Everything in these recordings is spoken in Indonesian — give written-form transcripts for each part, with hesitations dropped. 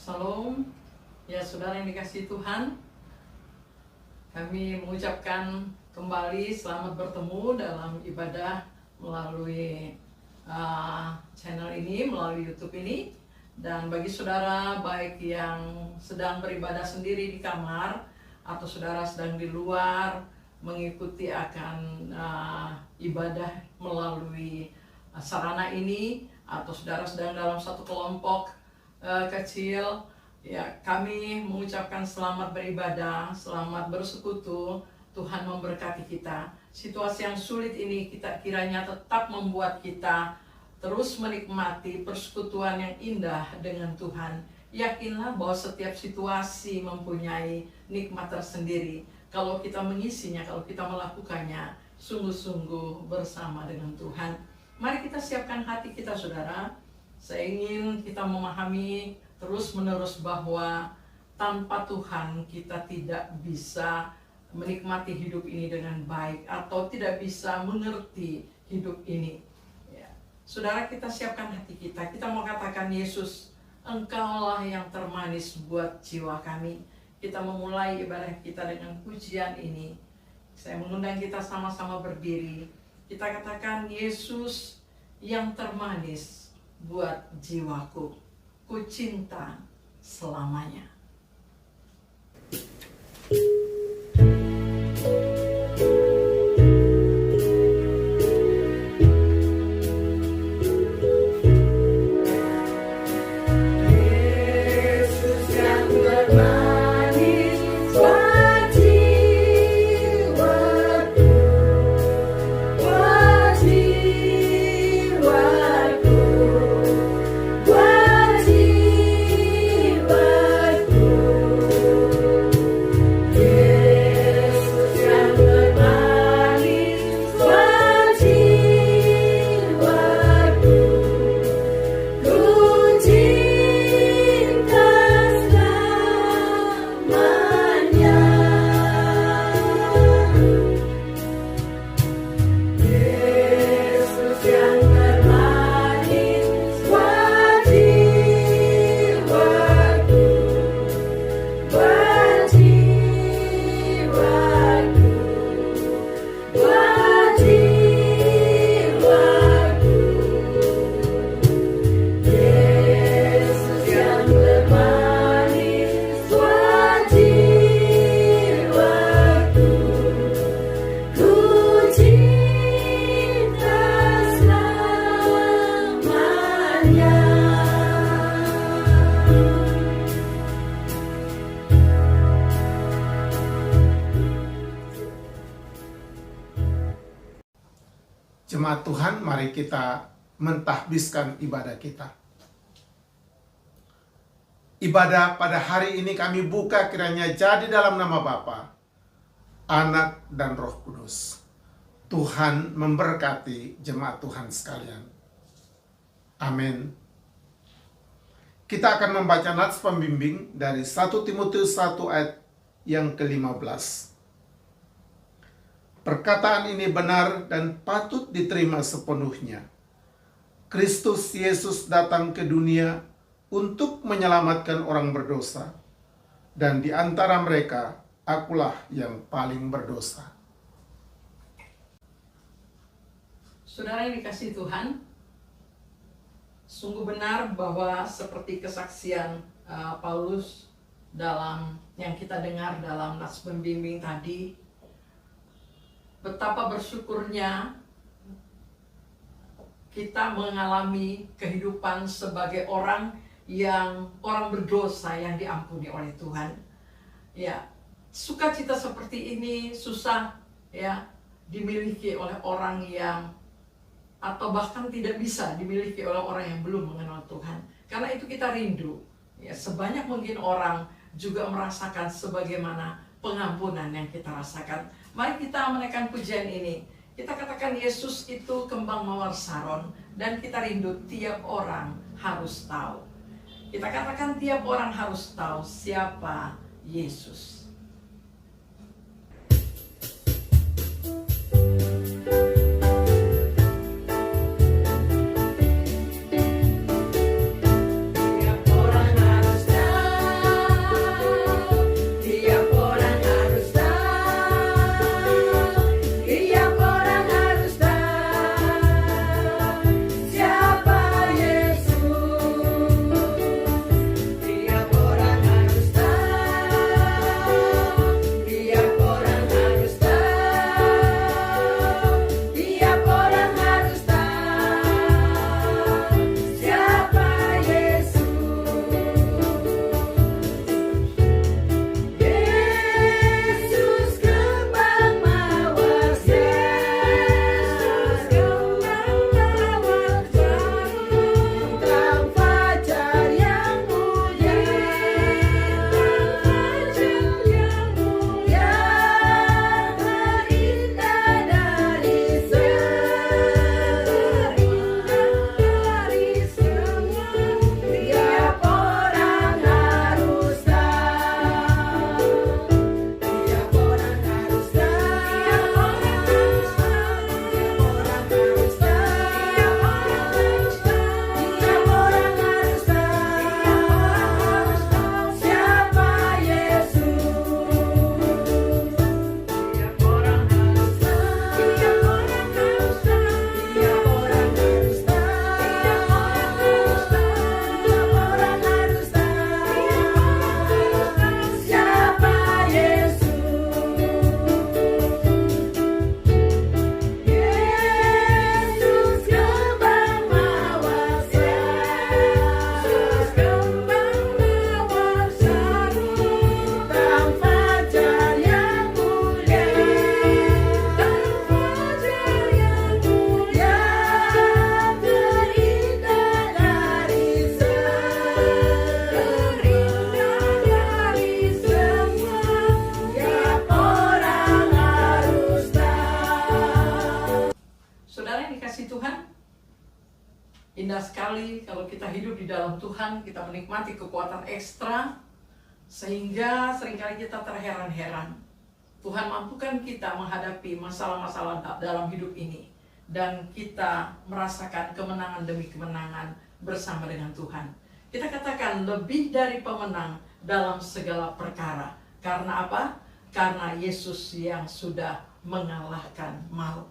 Salam, ya saudara yang dikasihi Tuhan, kami mengucapkan kembali selamat bertemu dalam ibadah melalui channel ini, melalui YouTube ini. Dan bagi saudara baik yang sedang beribadah sendiri di kamar atau saudara sedang di luar mengikuti akan ibadah melalui sarana ini, atau saudara sedang dalam satu kelompok kecil, ya kami mengucapkan selamat beribadah, selamat bersekutu. Tuhan memberkati kita. Situasi yang sulit ini kita kiranya tetap membuat kita terus menikmati persekutuan yang indah dengan Tuhan. Yakinlah bahwa setiap situasi mempunyai nikmat tersendiri kalau kita mengisinya, kalau kita melakukannya sungguh-sungguh bersama dengan Tuhan. Mari kita siapkan hati kita, saudara. Saya ingin kita memahami terus-menerus bahwa tanpa Tuhan kita tidak bisa menikmati hidup ini dengan baik, atau tidak bisa mengerti hidup ini. Ya. Saudara, kita siapkan hati kita. Kita mau katakan, Yesus, Engkaulah yang termanis buat jiwa kami. Kita memulai ibadah kita dengan pujian ini. Saya mengundang kita sama-sama berdiri. Kita katakan, Yesus yang termanis buat jiwaku, ku cinta selamanya. Jemaat Tuhan, mari kita mentahbiskan ibadah kita. Ibadah pada hari ini kami buka kiranya jadi dalam nama Bapa, Anak, dan Roh Kudus. Tuhan memberkati jemaat Tuhan sekalian. Amin. Kita akan membaca nats pembimbing dari 1 Timotius 1 ayat yang ke-15. Perkataan ini benar dan patut diterima sepenuhnya. Kristus Yesus datang ke dunia untuk menyelamatkan orang berdosa, dan di antara mereka akulah yang paling berdosa. Saudara yang dikasihi Tuhan, sungguh benar bahwa seperti kesaksian Paulus dalam yang kita dengar dalam nats pembimbing tadi, betapa bersyukurnya kita mengalami kehidupan sebagai orang berdosa yang diampuni oleh Tuhan. Ya, sukacita seperti ini susah ya dimiliki oleh orang yang, atau bahkan tidak bisa dimiliki oleh orang yang belum mengenal Tuhan. Karena itu kita rindu ya, sebanyak mungkin orang juga merasakan sebagaimana pengampunan yang kita rasakan. Mari kita menaikkan pujian ini. Kita katakan Yesus itu kembang mawar saron, dan kita rindu tiap orang harus tahu. Kita katakan tiap orang harus tahu siapa Yesus. Tiap orang harus tahu sekali kalau kita hidup di dalam Tuhan, kita menikmati kekuatan ekstra, sehingga seringkali kita terheran-heran. Tuhan mampukan kita menghadapi masalah-masalah dalam hidup ini, dan kita merasakan kemenangan demi kemenangan bersama dengan Tuhan. Kita katakan lebih dari pemenang dalam segala perkara. Karena apa? Karena Yesus yang sudah mengalahkan maut.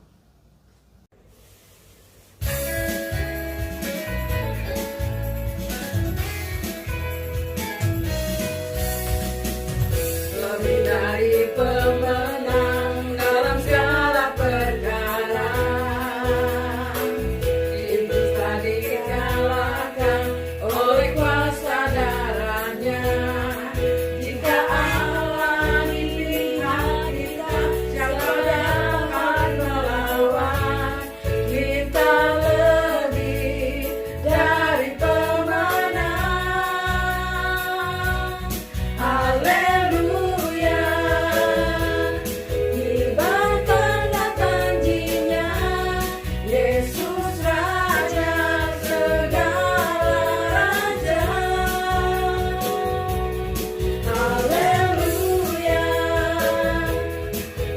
Lebih dari pemenang dalam segala perkara, Yesus telah dikalahkan oleh kuasa darahnya. Jika Allah di pihak kita, siapa dapat melawan? Kita lebih dari pemenang. Haleluya, kibarkanlah janjinya, Yesus Raja segala raja. Haleluya,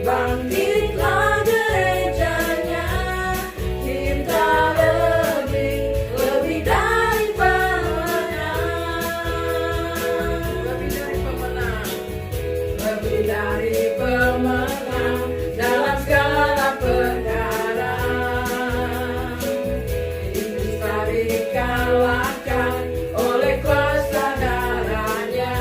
bangkitlah gerejanya, kita lebih dari pemenang. Lebih dari pemenang, lebih dari pemenang dalam segala perkara. Yesus telah dikalahkan oleh kuasa darahnya.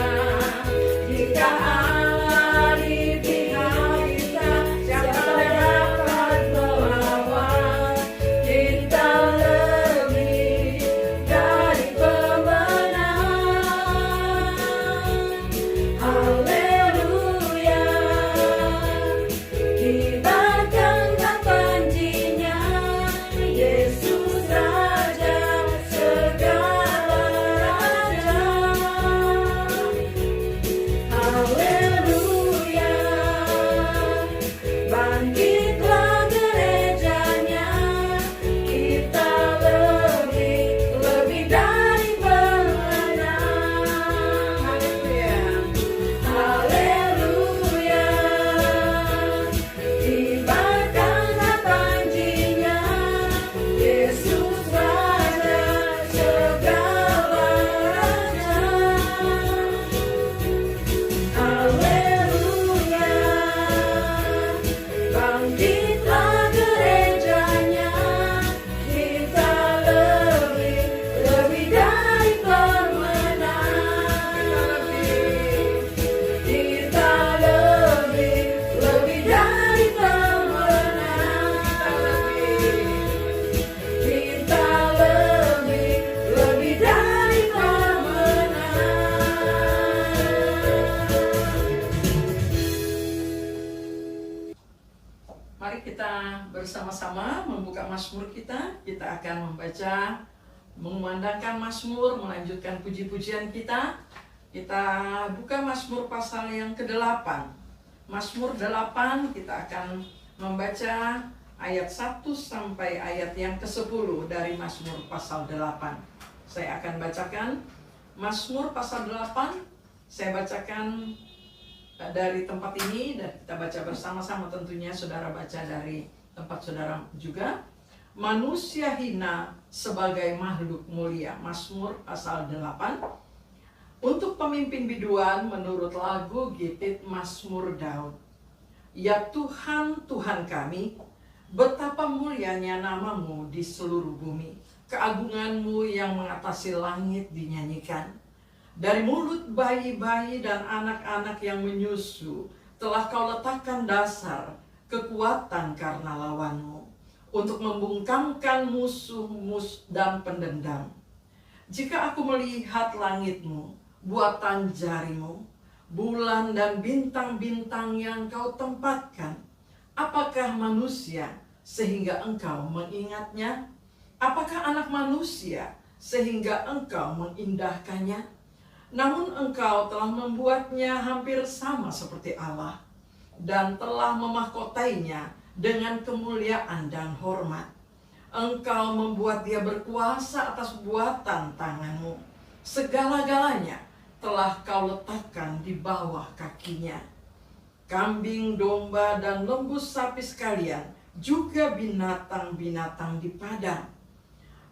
Jika Allah di pihak kita, siapa dapat melawan? Kita lebih dari pemenang. Haleluya, kibarkanlah janjinya, Yesus Raja segala raja. Haleluya, bangkitlah gerejanya, kita lebih dari pemenang. Haleluya, haleluya, kibarkanlah janjinya, Yesus Raja segala raja. Haleluya, bangkitlah gerejanya, kita lebih dari pemenang. Kita lebih dari pemenang. Kita lebih dari pemenang. Mari kita bersama-sama membuka Mazmur kita. Kita akan membaca, mengumandangkan Mazmur, melanjutkan puji-pujian kita. Kita buka Mazmur pasal yang ke-8. Mazmur 8, kita akan membaca ayat 1 sampai ayat yang ke-10 dari Mazmur pasal 8. Saya akan bacakan Mazmur pasal 8. Saya bacakan dari tempat ini, dan kita baca bersama-sama, tentunya saudara baca dari tempat saudara juga. Manusia hina sebagai makhluk mulia. Mazmur pasal 8. Untuk pemimpin biduan menurut lagu Gitit Mazmur Daud. Ya Tuhan, Tuhan kami, betapa mulianya namamu di seluruh bumi. Keagunganmu yang mengatasi langit dinyanyikan. Dari mulut bayi-bayi dan anak-anak yang menyusu, telah kau letakkan dasar kekuatan karena lawanmu, untuk membungkamkan musuh-musuh dan pendendam. Jika aku melihat langitmu, buatan jarimu, bulan dan bintang-bintang yang kau tempatkan, apakah manusia sehingga engkau mengingatnya? Apakah anak manusia sehingga engkau mengindahkannya? Namun engkau telah membuatnya hampir sama seperti Allah, dan telah memahkotainya dengan kemuliaan dan hormat. Engkau membuat dia berkuasa atas buatan tanganmu. Segala-galanya telah kau letakkan di bawah kakinya. Kambing, domba, dan lembu sapi sekalian, juga binatang-binatang di padang,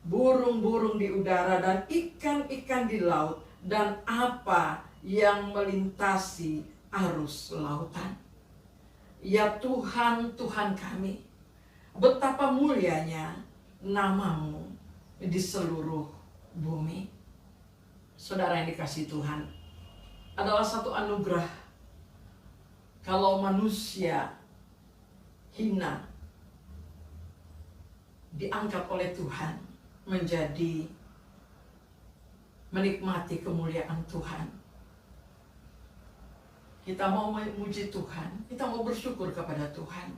burung-burung di udara, dan ikan-ikan di laut, dan apa yang melintasi arus lautan. Ya Tuhan, Tuhan kami, betapa mulianya namamu di seluruh bumi. Saudara yang dikasihi Tuhan, adalah satu anugerah kalau manusia hina diangkat oleh Tuhan menjadi menikmati kemuliaan Tuhan. Kita mau memuji Tuhan, kita mau bersyukur kepada Tuhan.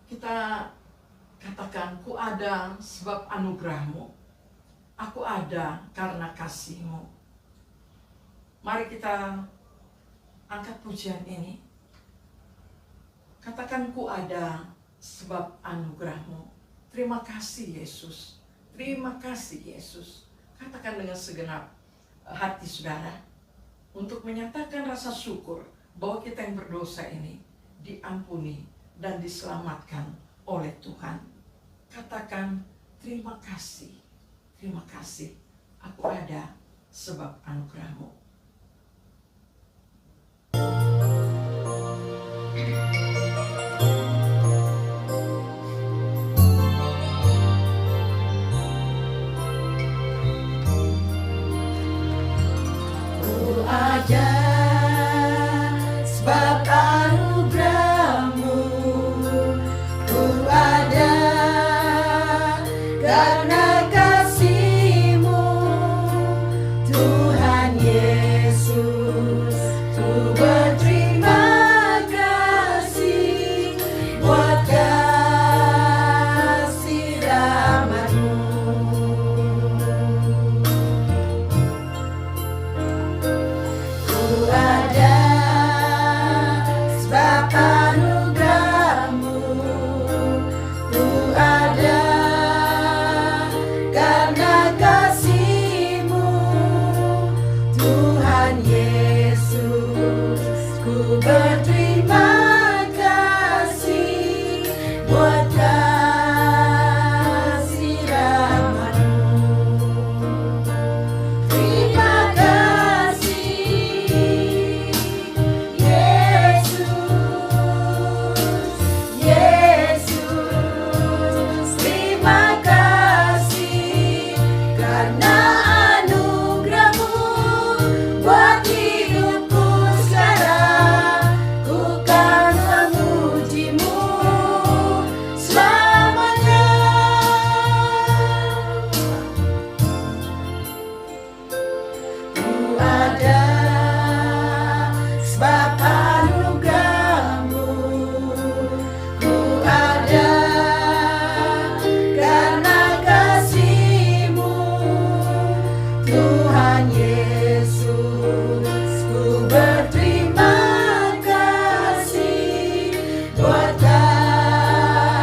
Kita katakan, ku ada sebab anugerahmu, aku ada karena kasihmu. Mari kita angkat pujian ini. Katakan, ku ada sebab anugerahmu. Terima kasih Yesus, terima kasih Yesus. Katakan dengan segenap hati saudara, untuk menyatakan rasa syukur bahwa kita yang berdosa ini diampuni dan diselamatkan oleh Tuhan. Katakan, terima kasih, aku ada sebab anugerahmu. Ku ada sebab anugerahmu, ku ada karena kasihmu, Tuhan Yesus. Ku berterima kasih buat kasih rahmat-Mu. Ku ada sebab anugerahmu, ku ada karena kasihmu, Tuhan Yesus. Ku berterima kasih buat kasih rahmat-Mu. Terima kasih Yesus, Yesus. Terima kasih karena anugerahmu buat hidupku sekarang. Ku kan memujimu selamanya. Ku ada sebab anugerahmu, ku ada karena kasihmu, Tuhan Yesus. Ku berterima kasih buat kasih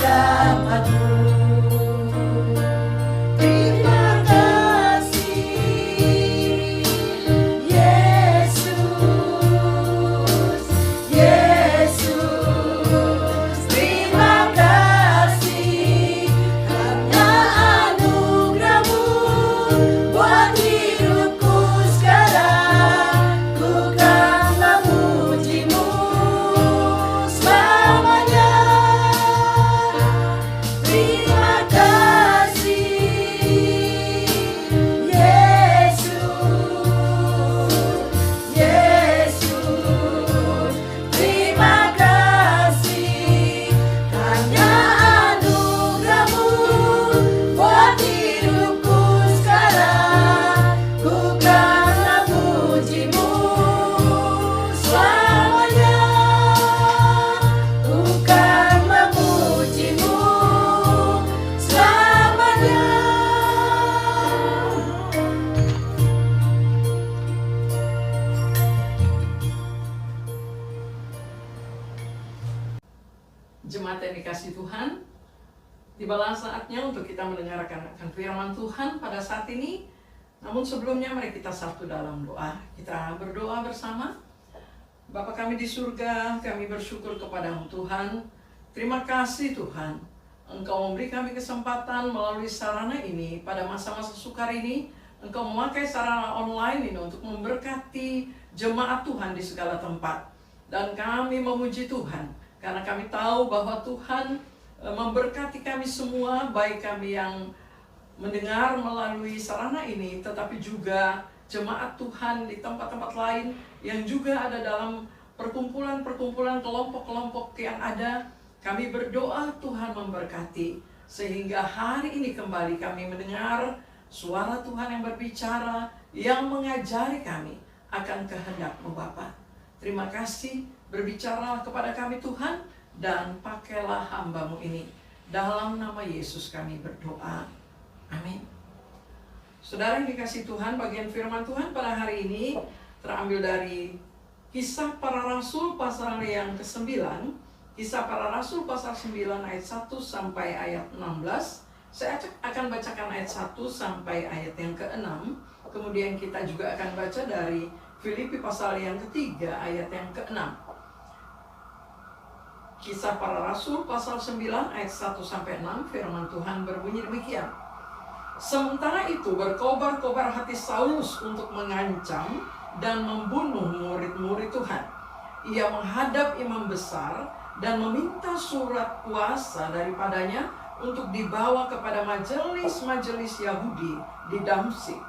rahmat-Mu. Terima kasih Yesus, Yesus. Terima kasih karena anugerahmu buat hidupku sekarang. Ku kan memujimu selamanya. Terima kasih Yesus, Yesus. Terima kasih karena anugerahmu buat hidupku sekarang. Ku kan memujimu selamanya. Ku kan memujimu selamanya. Jemaat yang dikasihi Tuhan, tibalah saatnya untuk kita mendengarkan akan firman Tuhan pada saat ini. Namun sebelumnya mari kita satu dalam doa. Kita berdoa bersama. Bapa kami di surga, kami bersyukur kepadamu Tuhan. Terima kasih Tuhan, Engkau memberi kami kesempatan melalui sarana ini pada masa-masa sukar ini. Engkau memakai sarana online ini untuk memberkati jemaat Tuhan di segala tempat. Dan kami memuji Tuhan, karena kami tahu bahwa Tuhan memberkati kami semua, baik kami yang mendengar melalui sarana ini, tetapi juga jemaat Tuhan di tempat-tempat lain yang juga ada dalam perkumpulan-perkumpulan, kelompok-kelompok yang ada. Kami berdoa Tuhan memberkati, sehingga hari ini kembali kami mendengar suara Tuhan yang berbicara, yang mengajari kami akan kehendak-Mu Bapa. Terima kasih, berbicara kepada kami Tuhan, dan pakailah hamba-Mu ini. Dalam nama Yesus kami berdoa. Amin. Saudara yang dikasihi Tuhan, bagian firman Tuhan pada hari ini terambil dari Kisah Para Rasul pasal yang ke-9. Kisah Para Rasul pasal 9 ayat 1 sampai ayat 16. Saya akan bacakan ayat 1 sampai ayat yang ke-6. Kemudian kita juga akan baca dari Filipi pasal yang ketiga ayat yang ke-6. Kisah Para Rasul pasal 9 ayat 1 sampai 6, firman Tuhan berbunyi demikian. Sementara itu berkobar-kobar hati Saulus untuk mengancam dan membunuh murid-murid Tuhan. Ia menghadap imam besar dan meminta surat kuasa daripadanya untuk dibawa kepada majelis-majelis Yahudi di Damsyik,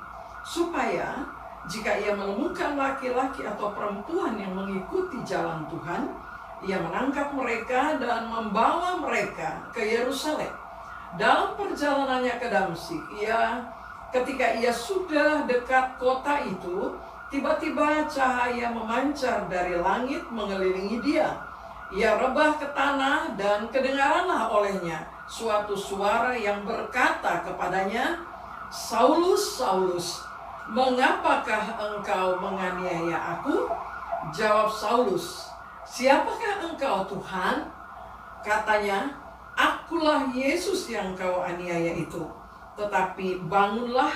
supaya jika ia menemukan laki-laki atau perempuan yang mengikuti jalan Tuhan, ia menangkap mereka dan membawa mereka ke Yerusalem. Dalam perjalanannya ke Damsyik, ketika ia sudah dekat kota itu, tiba-tiba cahaya memancar dari langit mengelilingi dia. Ia rebah ke tanah dan kedengaranlah olehnya suatu suara yang berkata kepadanya, Saulus, Saulus, mengapakah engkau menganiaya aku? Jawab Saulus, siapakah engkau Tuhan? Katanya, akulah Yesus yang kau aniaya itu. Tetapi bangunlah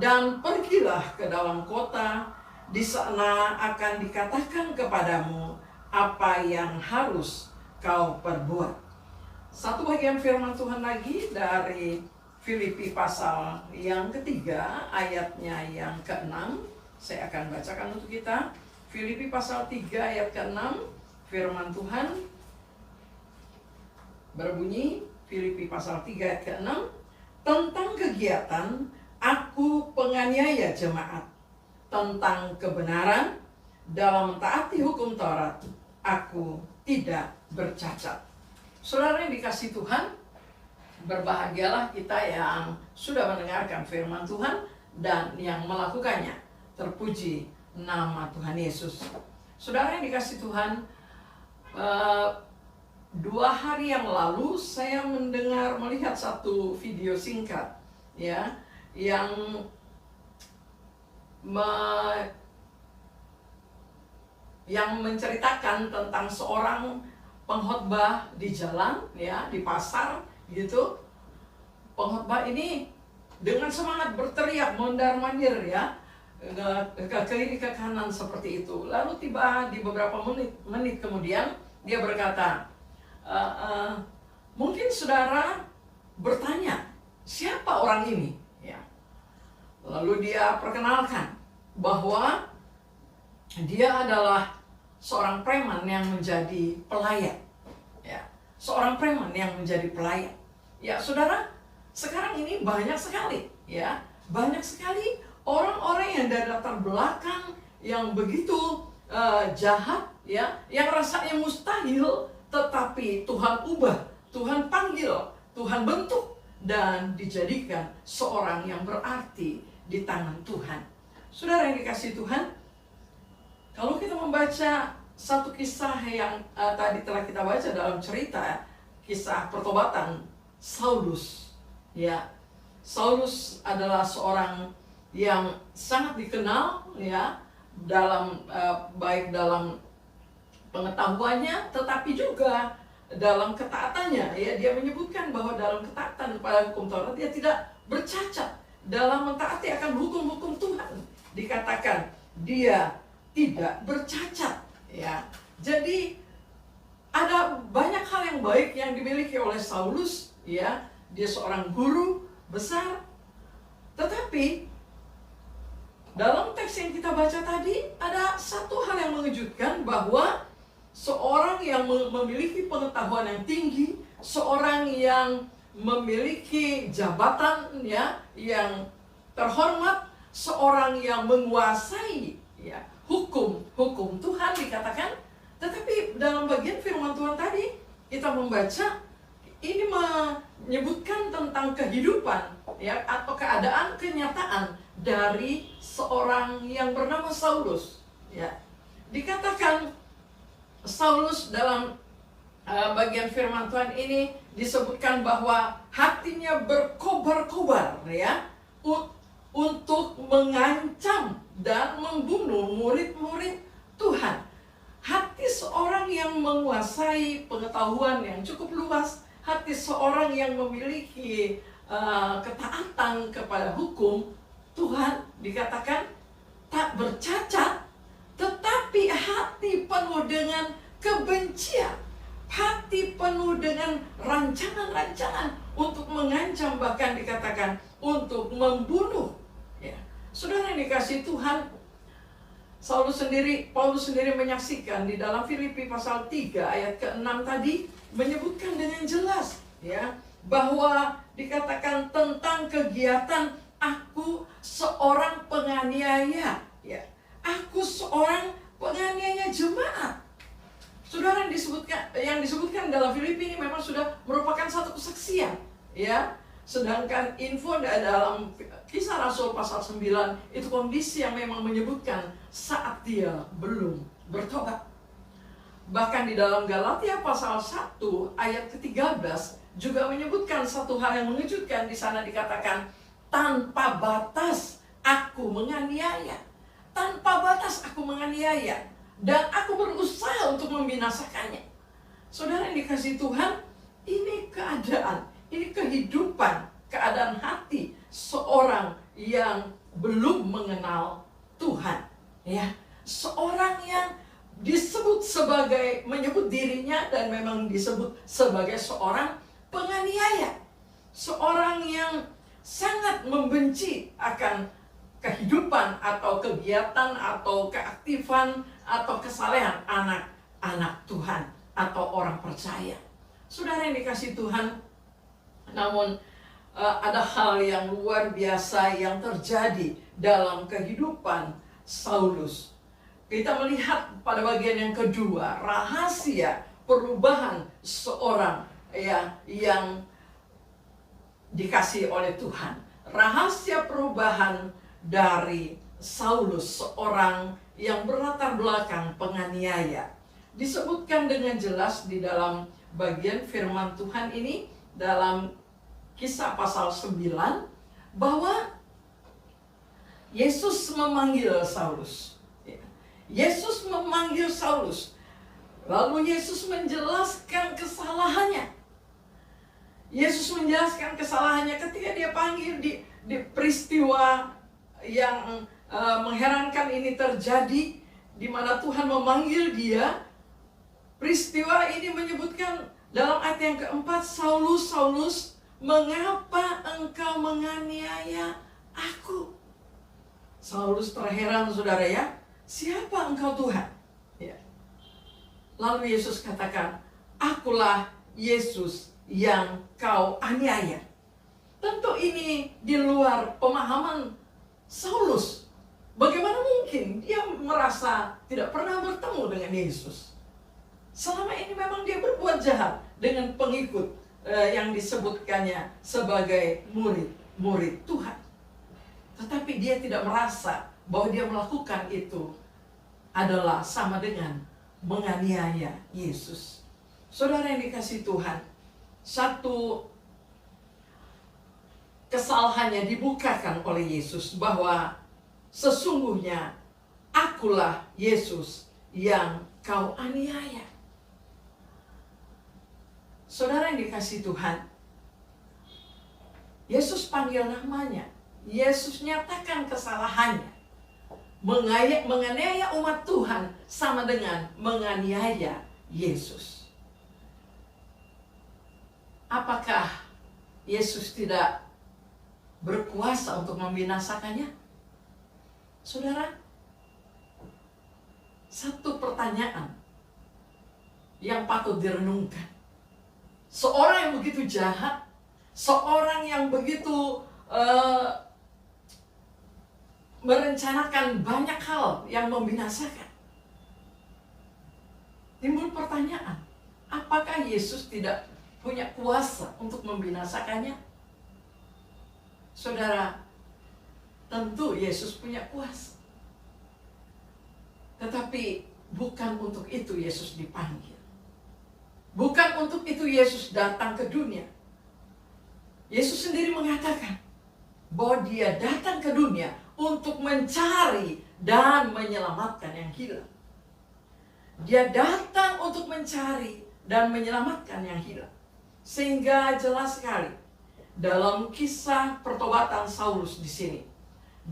dan pergilah ke dalam kota. Di sana akan dikatakan kepadamu apa yang harus kau perbuat. Satu bagian firman Tuhan lagi dari Filipi pasal yang ketiga, ayatnya yang ke-6. Saya akan bacakan untuk kita. Filipi pasal 3 ayat ke-6, firman Tuhan berbunyi, Filipi pasal 3 ayat ke-6, tentang kegiatan aku penganiaya jemaat, tentang kebenaran dalam taati hukum Taurat, aku tidak bercacat. Saudara yang dikasihi Tuhan, berbahagialah kita yang sudah mendengarkan firman Tuhan dan yang melakukannya. Terpuji nama Tuhan Yesus. Saudara yang dikasihi Tuhan, 2 hari yang lalu saya melihat satu video singkat, ya, yang menceritakan tentang seorang pengkhotbah di jalan, ya, di pasar gitu. Pengkhotbah ini dengan semangat berteriak mondar-mandir, ya, ke kiri ke kanan seperti itu. Lalu tiba di beberapa menit kemudian dia berkata, mungkin saudara bertanya, siapa orang ini? Ya. Lalu dia perkenalkan bahwa dia adalah seorang preman yang menjadi pelayan. Ya, seorang preman yang menjadi pelayan. Ya, saudara, sekarang ini banyak sekali, ya, banyak sekali orang-orang yang dari latar belakang yang begitu jahat, ya, yang rasanya mustahil, tetapi Tuhan ubah, Tuhan panggil, Tuhan bentuk, dan dijadikan seorang yang berarti di tangan Tuhan. Saudara yang dikasihi Tuhan, kalau kita membaca satu kisah yang tadi telah kita baca dalam cerita kisah pertobatan Saulus, ya, Saulus adalah seorang yang sangat dikenal, ya, dalam baik dalam pengetahuannya, tetapi juga dalam ketaatannya, ya, dia menyebutkan bahwa dalam ketaatan pada hukum Taurat dia tidak bercacat. Dalam mentaati akan hukum-hukum Tuhan dikatakan dia tidak bercacat, ya. Jadi ada banyak hal yang baik yang dimiliki oleh Saulus, ya. Dia seorang guru besar. Tetapi dalam teks yang kita baca tadi ada satu hal yang mengejutkan, bahwa seorang yang memiliki pengetahuan yang tinggi, seorang yang memiliki jabatan, ya, yang terhormat, seorang yang menguasai, ya, hukum Tuhan dikatakan. Tetapi dalam bagian firman Tuhan tadi kita membaca ini menyebutkan tentang kehidupan, ya, atau keadaan, kenyataan dari seorang yang bernama Saulus, ya. Dikatakan Saulus dalam bagian firman Tuhan ini disebutkan bahwa hatinya berkobar-kobar, ya, untuk mengancam dan membunuh murid-murid Tuhan. Hati seorang yang menguasai pengetahuan yang cukup luas, hati seorang yang memiliki ketaatan kepada hukum Tuhan dikatakan tak bercacat, tetapi hati penuh dengan kebencian, hati penuh dengan rancangan-rancangan untuk mengancam, bahkan dikatakan untuk membunuh, ya. Saudara yang dikasihi Tuhan, Paulus sendiri menyaksikan di dalam Filipi pasal 3 ayat ke-6 tadi menyebutkan dengan jelas, ya, bahwa dikatakan tentang kegiatan aku seorang penganiaya, ya. Aku seorang penganiaya jemaat. Saudara, yang disebutkan dalam Filipi ini memang sudah merupakan satu kesaksian, ya. Sedangkan info dalam Kisah Rasul pasal 9 itu kondisi yang memang menyebutkan saat dia belum bertobat. Bahkan di dalam Galatia pasal 1 ayat ke-13 juga menyebutkan satu hal yang mengejutkan. Di sana dikatakan tanpa batas aku menganiaya, tanpa batas aku menganiaya, dan aku berusaha untuk membinasakannya. Saudara yang dikasihi Tuhan, ini keadaan, ini kehidupan, keadaan hati seorang yang belum mengenal Tuhan, ya. Seorang yang disebut sebagai, menyebut dirinya dan memang disebut sebagai seorang penganiaya, seorang yang sangat membenci akan kehidupan atau kegiatan atau keaktifan atau kesalehan anak-anak Tuhan atau orang percaya. Saudara yang dikasihi Tuhan, namun ada hal yang luar biasa yang terjadi dalam kehidupan Saulus. Kita melihat pada bagian yang kedua, rahasia perubahan seorang, ya, yang dikasihi oleh Tuhan. Rahasia perubahan dari Saulus, seorang yang berlatar belakang penganiaya, disebutkan dengan jelas di dalam bagian firman Tuhan ini dalam Kisah pasal 9, bahwa Yesus memanggil Saulus. Yesus memanggil Saulus. Lalu Yesus menjelaskan kesalahannya. Yesus menjelaskan kesalahannya ketika dia panggil di peristiwa yang mengherankan ini terjadi, di mana Tuhan memanggil dia. Peristiwa ini menyebutkan dalam ayat yang keempat, Saulus, Saulus, mengapa engkau menganiaya aku? Saulus terheran, saudara, ya. Siapa engkau Tuhan? Ya. Lalu Yesus katakan, akulah Yesus yang kau aniaya. Tentu ini di luar pemahaman Saulus. Bagaimana mungkin dia merasa tidak pernah bertemu dengan Yesus? Selama ini memang dia berbuat jahat dengan pengikut yang disebutkannya sebagai murid Tuhan. Tetapi dia tidak merasa bahwa dia melakukan itu adalah sama dengan menganiaya Yesus. Saudara yang dikasihi Tuhan, satu kesalahannya dibukakan oleh Yesus, bahwa sesungguhnya akulah Yesus yang kau aniaya. Saudara yang dikasihi Tuhan, Yesus panggil namanya. Yesus nyatakan kesalahannya. Menganiaya umat Tuhan sama dengan menganiaya Yesus. Apakah Yesus tidak berkuasa untuk membinasakannya? Saudara, satu pertanyaan yang patut direnungkan. Seorang yang begitu jahat, seorang yang begitu merencanakan banyak hal yang membinasakan. Timbul pertanyaan, apakah Yesus tidak punya kuasa untuk membinasakannya? Saudara, tentu Yesus punya kuasa. Tetapi bukan untuk itu Yesus dipanggil. Bukan untuk itu Yesus datang ke dunia. Yesus sendiri mengatakan bahwa dia datang ke dunia untuk mencari dan menyelamatkan yang hilang. Dia datang untuk mencari dan menyelamatkan yang hilang. Sehingga jelas sekali dalam kisah pertobatan Saulus di sini,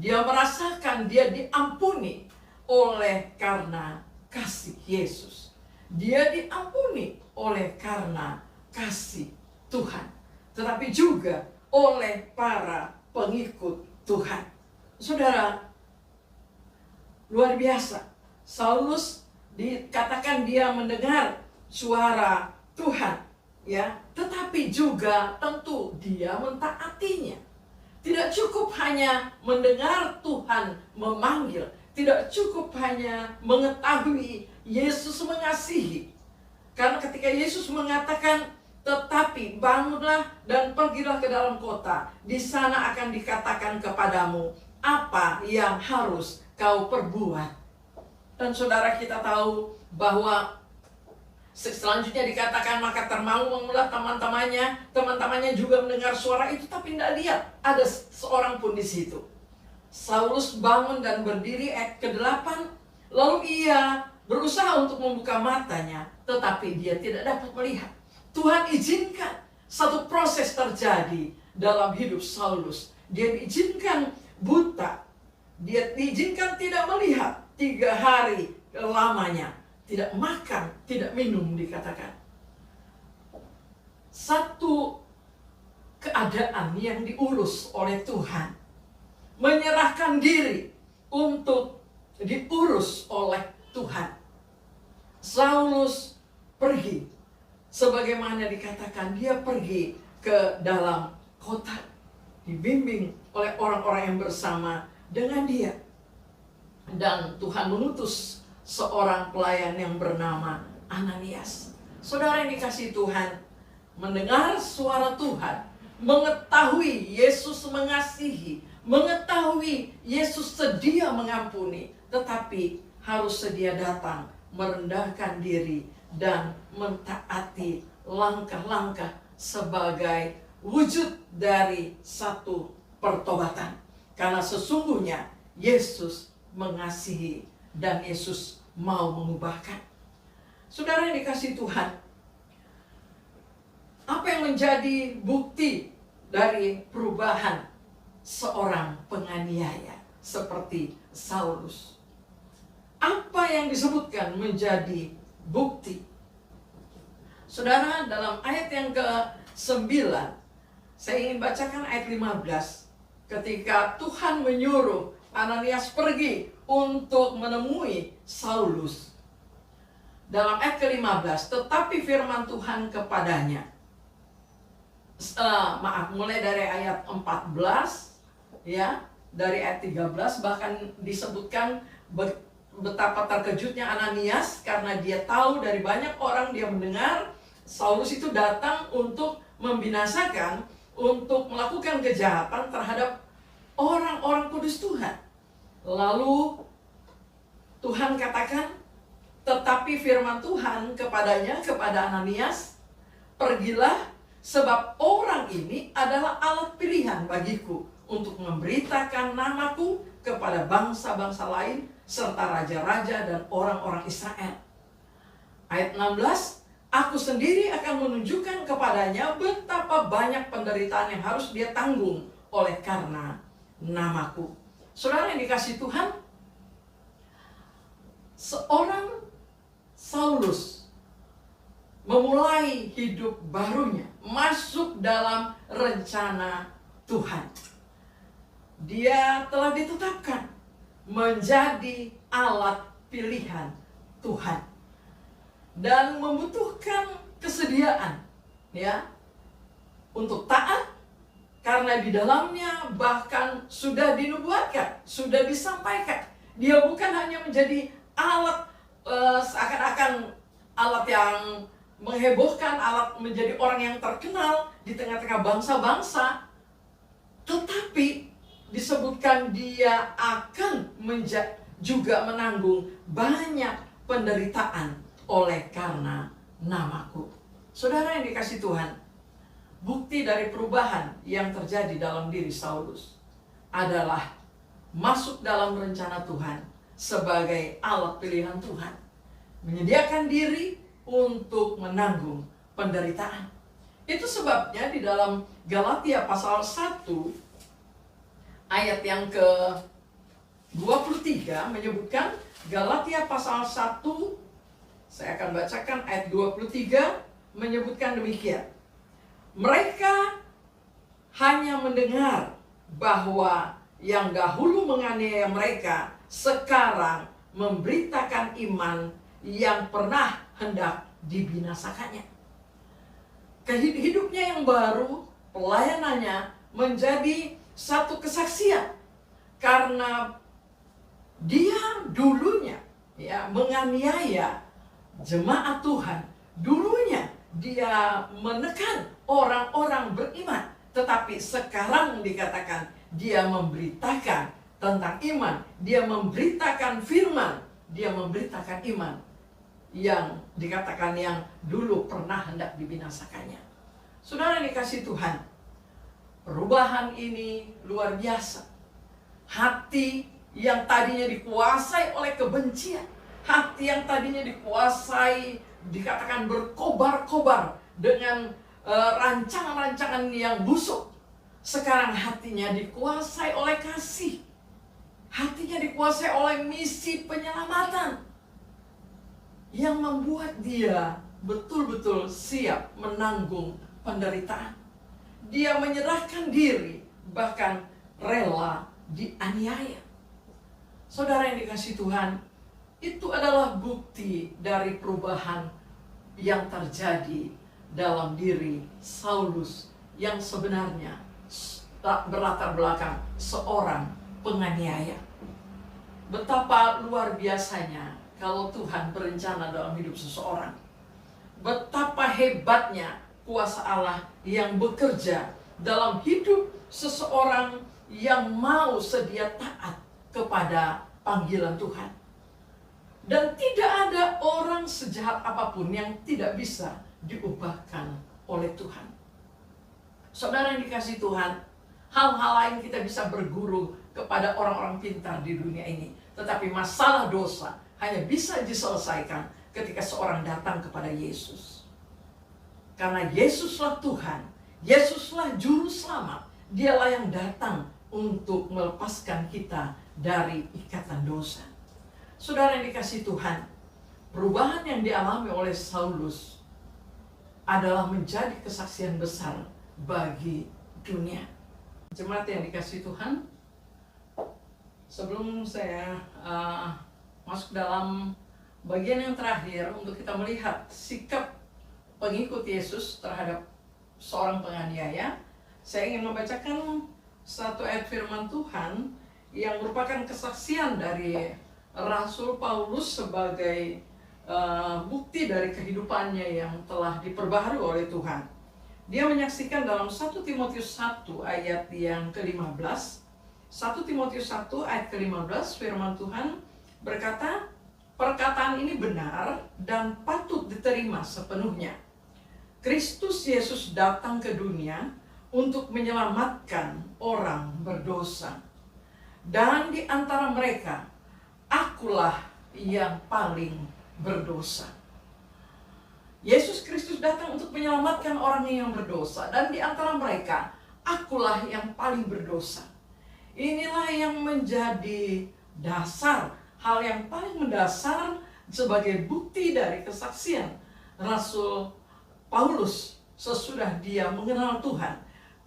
dia merasakan dia diampuni oleh karena kasih Yesus. Dia diampuni oleh karena kasih Tuhan, tetapi juga oleh para pengikut Tuhan. Saudara, luar biasa. Saulus dikatakan dia mendengar suara Tuhan, ya, tetapi juga tentu dia mentaatinya. Tidak cukup hanya mendengar Tuhan memanggil, tidak cukup hanya mengetahui Yesus mengasihi. Karena ketika Yesus mengatakan, tetapi bangunlah dan pergilah ke dalam kota, di sana akan dikatakan kepadamu apa yang harus kau perbuat. Dan saudara, kita tahu bahwa selanjutnya dikatakan maka termangu-mangulah teman-temannya. Teman-temannya juga mendengar suara itu, tapi tidak lihat ada seorang pun di situ. Saulus bangun dan berdiri, ayat ke-8. Lalu ia berusaha untuk membuka matanya, tetapi dia tidak dapat melihat. Tuhan izinkan satu proses terjadi dalam hidup Saulus. Dia diizinkan buta. Dia diizinkan tidak melihat 3 hari lamanya. Tidak makan, tidak minum dikatakan. Satu keadaan yang diurus oleh Tuhan. Menyerahkan diri untuk diurus oleh Tuhan. Saulus pergi. Sebagaimana dikatakan, dia pergi ke dalam kota. Dibimbing oleh orang-orang yang bersama dengan dia. Dan Tuhan mengutus seorang pelayan yang bernama Ananias. Saudara yang dikasihi Tuhan, mendengar suara Tuhan, mengetahui Yesus mengasihi, mengetahui Yesus sedia mengampuni, tetapi harus sedia datang, merendahkan diri, dan mentaati langkah-langkah sebagai wujud dari satu pertobatan. Karena sesungguhnya Yesus mengasihi dan Yesus mau mengubahkan. Saudara yang dikasihi Tuhan, apa yang menjadi bukti dari perubahan seorang penganiaya seperti Saulus? Apa yang disebutkan menjadi bukti? Saudara, dalam ayat yang ke-9, saya ingin bacakan ayat 15. Ketika Tuhan menyuruh Ananias pergi untuk menemui Saulus. Dalam ayat ke-15, tetapi firman Tuhan kepadanya. Mulai dari ayat 14, ya, dari ayat 13, bahkan disebutkan betapa terkejutnya Ananias karena dia tahu dari banyak orang, dia mendengar Saulus itu datang untuk membinasakan, untuk melakukan kejahatan terhadap orang-orang kudus Tuhan. Lalu Tuhan katakan, tetapi firman Tuhan kepadanya, kepada Ananias, pergilah, sebab orang ini adalah alat pilihan bagiku untuk memberitakan namaku kepada bangsa-bangsa lain serta raja-raja dan orang-orang Israel. Ayat 16, Aku sendiri akan menunjukkan kepadanya betapa banyak penderitaan yang harus dia tanggung oleh karena namaku. Saudara yang dikasihi Tuhan, seorang Saulus memulai hidup barunya, masuk dalam rencana Tuhan. Dia telah ditetapkan menjadi alat pilihan Tuhan dan membutuhkan kesediaan, ya, untuk taat, karena di dalamnya bahkan sudah dinubuatkan, sudah disampaikan. Dia bukan hanya menjadi alat seakan-akan alat yang menghebohkan, alat menjadi orang yang terkenal di tengah-tengah bangsa-bangsa, tetapi disebutkan dia akan juga menanggung banyak penderitaan oleh karena namaku. Saudara yang dikasihi Tuhan, bukti dari perubahan yang terjadi dalam diri Saulus adalah masuk dalam rencana Tuhan sebagai alat pilihan Tuhan, menyediakan diri untuk menanggung penderitaan. Itu sebabnya di dalam Galatia pasal 1 ayat yang ke-23 menyebutkan, Galatia pasal 1, saya akan bacakan ayat 23, menyebutkan demikian. Mereka hanya mendengar bahwa yang dahulu menganiaya mereka sekarang memberitakan iman yang pernah hendak dibinasakannya. Hidupnya yang baru, pelayanannya menjadi satu kesaksian karena dia dulunya, ya, menganiaya jemaat Tuhan. Dulunya dia menekan orang-orang beriman, tetapi sekarang dikatakan dia memberitakan tentang iman, dia memberitakan firman, dia memberitakan iman yang dikatakan yang dulu pernah hendak dibinasakannya. Saudara yang dikasihi Tuhan, perubahan ini luar biasa. Hati yang tadinya dikuasai oleh kebencian, hati yang tadinya dikuasai, dikatakan berkobar-kobar dengan rancangan-rancangan yang busuk, sekarang hatinya dikuasai oleh kasih. Hatinya dikuasai oleh misi penyelamatan yang membuat dia betul-betul siap menanggung penderitaan. Dia menyerahkan diri, bahkan rela dianiaya. Saudara yang dikasihi Tuhan, itu adalah bukti dari perubahan yang terjadi dalam diri Saulus yang sebenarnya berlatar belakang seorang penganiaya. Betapa luar biasanya kalau Tuhan berencana dalam hidup seseorang. Betapa hebatnya kuasa Allah yang bekerja dalam hidup seseorang yang mau sedia taat kepada panggilan Tuhan. Dan tidak ada orang sejahat apapun yang tidak bisa diubahkan oleh Tuhan. Saudara yang dikasihi Tuhan, hal-hal lain kita bisa berguru kepada orang-orang pintar di dunia ini. Tetapi masalah dosa hanya bisa diselesaikan ketika seorang datang kepada Yesus. Karena Yesuslah Tuhan, Yesuslah Juru Selamat. Dialah yang datang untuk melepaskan kita dari ikatan dosa. Saudara yang dikasihi Tuhan, perubahan yang dialami oleh Saulus adalah menjadi kesaksian besar bagi dunia. Jemaat yang dikasihi Tuhan, sebelum saya masuk dalam bagian yang terakhir untuk kita melihat sikap pengikut Yesus terhadap seorang penganiaya, saya ingin membacakan satu ayat firman Tuhan yang merupakan kesaksian dari Rasul Paulus sebagai bukti dari kehidupannya yang telah diperbaharui oleh Tuhan. Dia menyaksikan dalam 1 Timotius 1 ayat yang ke-15. 1 Timotius 1 ayat ke-15, firman Tuhan berkata, perkataan ini benar dan patut diterima sepenuhnya. Kristus Yesus datang ke dunia untuk menyelamatkan orang berdosa. Dan di antara mereka, akulah yang paling berdosa. Yesus Kristus datang untuk menyelamatkan orang yang berdosa, dan di antara mereka, akulah yang paling berdosa. Inilah yang menjadi dasar, hal yang paling mendasar sebagai bukti dari kesaksian Rasul Paulus sesudah dia mengenal Tuhan.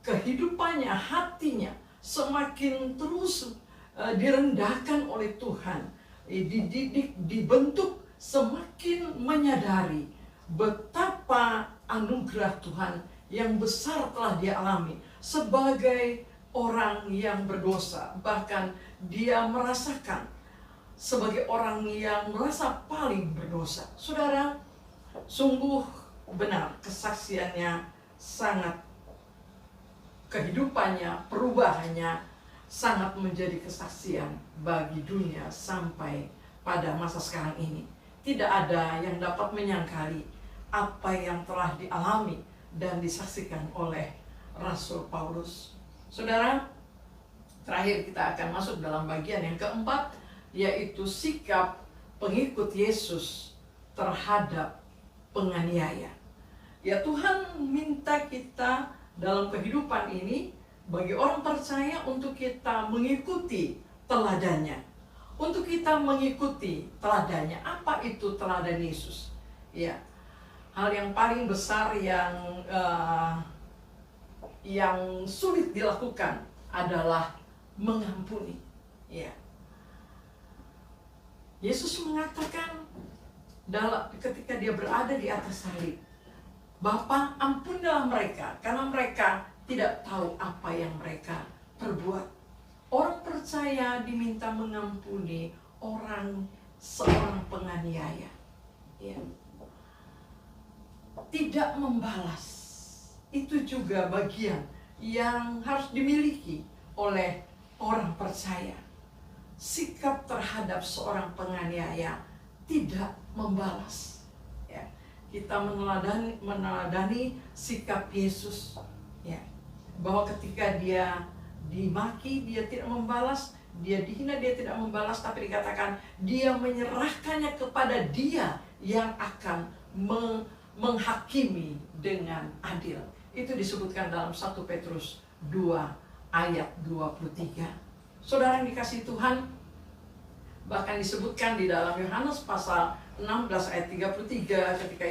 Kehidupannya, hatinya semakin terus direndahkan oleh Tuhan, dididik, dibentuk, semakin menyadari betapa anugerah Tuhan yang besar telah dia alami sebagai orang yang berdosa. Bahkan dia merasakan sebagai orang yang merasa paling berdosa. Saudara, sungguh benar kesaksiannya sangat, kehidupannya, perubahannya sangat menjadi kesaksian bagi dunia sampai pada masa sekarang ini. Tidak ada yang dapat menyangkali apa yang telah dialami dan disaksikan oleh Rasul Paulus. Saudara, terakhir kita akan masuk dalam bagian yang keempat, yaitu sikap pengikut Yesus terhadap penganiaya. Ya, Tuhan minta kita dalam kehidupan ini, bagi orang percaya, untuk kita mengikuti teladannya. Untuk kita mengikuti teladannya. Apa itu teladan Yesus? Ya, hal yang paling besar yang sulit dilakukan adalah mengampuni. Ya, Yesus mengatakan ketika dia berada di atas salib, Bapa, ampunilah mereka, karena mereka tidak tahu apa yang mereka perbuat. Orang percaya diminta mengampuni seorang penganiaya. Ya. Tidak membalas, itu juga bagian yang harus dimiliki oleh orang percaya. Sikap terhadap seorang penganiaya tidak membalas. Ya. Kita meneladani sikap Yesus, ya, bahwa ketika dia dimaki, dia tidak membalas, dia dihina, dia tidak membalas, tapi dikatakan dia menyerahkannya kepada Dia yang akan menghakimi dengan adil. Itu disebutkan dalam 1 Petrus 2 ayat 23. Saudara yang dikasihi Tuhan, bahkan disebutkan di dalam Yohanes pasal 16 ayat 33, ketika